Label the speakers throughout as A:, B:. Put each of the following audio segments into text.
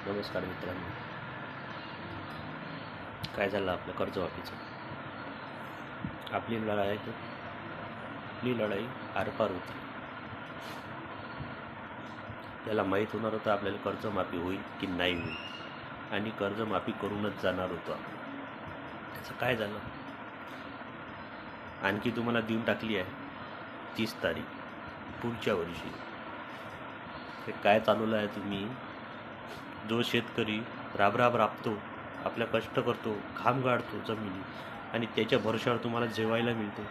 A: नमस्कार मित्रांनो. काय झालं आपलं कर्जमाफीचं? आपली लढाई आरपार होती. त्याला माहीत होणार होतं आपल्याला कर्जमाफी होईल की नाही होईल, आणि कर्जमाफी करूनच जाणार होतं. त्याचं काय झालं? आणखी तुम्हाला देऊन टाकली आहे 30 तारीख पुढच्या वर्षी. हे काय चालवलं आहे तुम्ही? जो शेतकरी राबराब राबतो, आपल्या कष्ट करतो, घाम गाळतो जमिनी, आणि त्याच्या भरोशावर तुम्हाला जेवायला मिळते,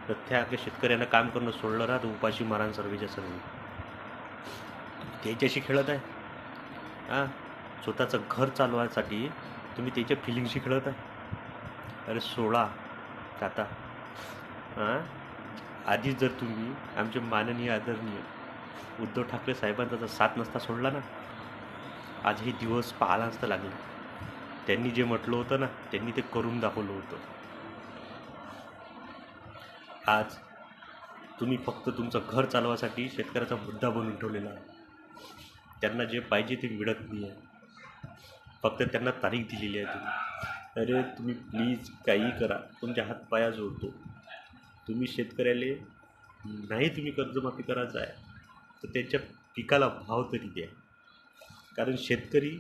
A: तर त्या शेतकऱ्यांना काम करणं सोडलं ना, तर उपाशी मारान सर्वेच्या सर्व. त्याच्याशी खेळत आहे. हां, स्वतःचं घर चालवायसाठी तुम्ही त्याच्या फिलिंगशी खेळत आहे. अरे सोडा आता. हां, आधीच जर तुम्ही आमचे माननीय आदरणीय उद्धव ठाकरे साहेबांचा जर साथ नसता सोडला ना, आज हे दिवस पाहायला नसतं लागलं. त्यांनी जे म्हटलं होतं ना, त्यांनी ते करून दाखवलं होतं. आज तुम्ही फक्त तुमचं घर चालवासाठी शेतकऱ्याचा मुद्दा बनवून ठेवलेला आहे. त्यांना जे पाहिजे ते मिळत नाही आहे. फक्त त्यांना तारीख दिलेली आहे तुम्ही. अरे तुम्ही प्लीज काही करा, तुमच्या हातपाया जोडतो. तुम्ही शेतकऱ्याले नाही तुम्ही कर्जमाफी करायचं आहे, तर त्याच्या पिकाला भाव तरी द्या. कारण शेतकरी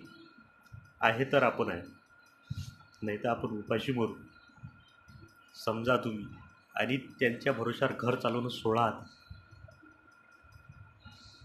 A: आहे तर आपण आहे, नाही तर आपण उपाशी मरू. समजा तुम्ही. आणि त्यांच्या भरोशावर घर चालवणं सोडा आता.